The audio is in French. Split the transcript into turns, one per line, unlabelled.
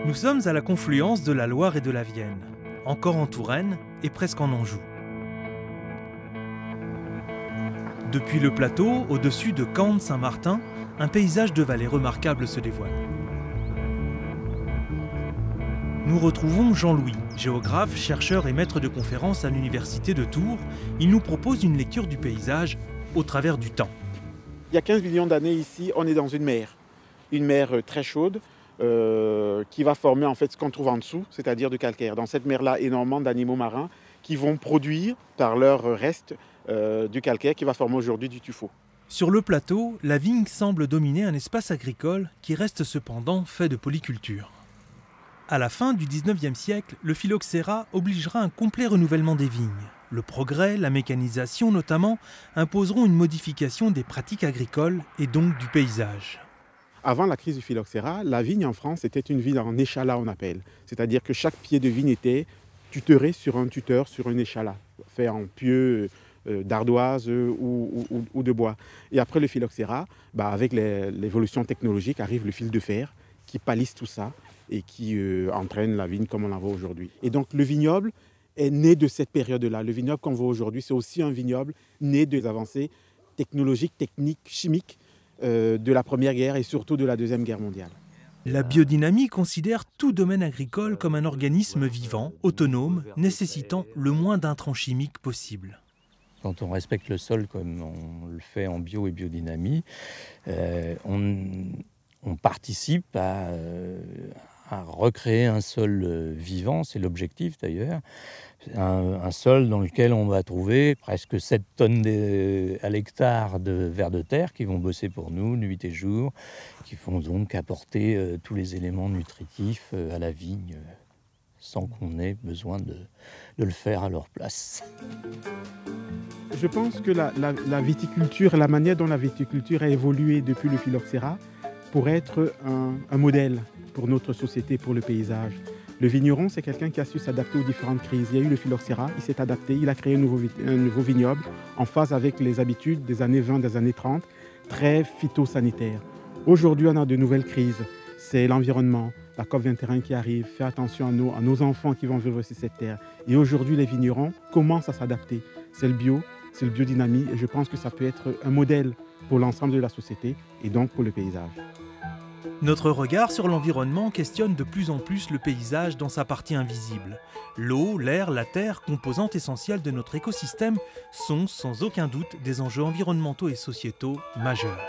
Nous sommes à la confluence de la Loire et de la Vienne, encore en Touraine et presque en Anjou. Depuis le plateau, au-dessus de Caen-Saint-Martin, un paysage de vallée remarquable se dévoile. Nous retrouvons Jean-Louis, géographe, chercheur et maître de conférences à l'université de Tours. Il nous propose une lecture du paysage au travers du temps.
Il y a 15 millions d'années ici, on est dans une mer très chaude qui va former en fait ce qu'on trouve en dessous, c'est-à-dire du calcaire. Dans cette mer-là, énormément d'animaux marins qui vont produire par leur reste du calcaire qui va former aujourd'hui du tuffeau.
Sur le plateau, la vigne semble dominer un espace agricole qui reste cependant fait de polyculture. À la fin du XIXe siècle, le phylloxéra obligera un complet renouvellement des vignes. Le progrès, la mécanisation notamment, imposeront une modification des pratiques agricoles et donc du paysage.
Avant la crise du phylloxéra, la vigne en France était une vigne en échalas, on appelle. C'est-à-dire que chaque pied de vigne était tutoré sur un tuteur, sur un échalas, fait en pieux d'ardoise ou de bois. Et après le phylloxéra, avec l'évolution technologique, arrive le fil de fer qui palisse tout ça et qui entraîne la vigne comme on la voit aujourd'hui. Et donc le vignoble est né de cette période-là. Le vignoble qu'on voit aujourd'hui, c'est aussi un vignoble né des avancées technologiques, techniques, chimiques de la Première Guerre et surtout de la Deuxième Guerre mondiale.
La biodynamie considère tout domaine agricole comme un organisme vivant, autonome, nécessitant le moins d'intrants chimiques possible.
Quand on respecte le sol comme on le fait en bio et biodynamie, on participe à recréer un sol vivant, c'est l'objectif d'ailleurs, un sol dans lequel on va trouver presque 7 tonnes à l'hectare de vers de terre qui vont bosser pour nous nuit et jour, qui vont donc apporter tous les éléments nutritifs à la vigne sans qu'on ait besoin de le faire à leur place.
Je pense que la viticulture, la manière dont la viticulture a évolué depuis le phylloxéra pourrait être un modèle pour notre société, pour le paysage. Le vigneron, c'est quelqu'un qui a su s'adapter aux différentes crises. Il y a eu le phylloxéra, il s'est adapté, il a créé un nouveau vignoble en phase avec les habitudes des années 20, des années 30, très phytosanitaires. Aujourd'hui, on a de nouvelles crises. C'est l'environnement, la COP21 qui arrive, faire attention à nos enfants qui vont vivre sur cette terre. Et aujourd'hui, les vignerons commencent à s'adapter. C'est le bio, c'est le biodynamie, et je pense que ça peut être un modèle pour l'ensemble de la société et donc pour le paysage.
Notre regard sur l'environnement questionne de plus en plus le paysage dans sa partie invisible. L'eau, l'air, la terre, composantes essentielles de notre écosystème, sont sans aucun doute des enjeux environnementaux et sociétaux majeurs.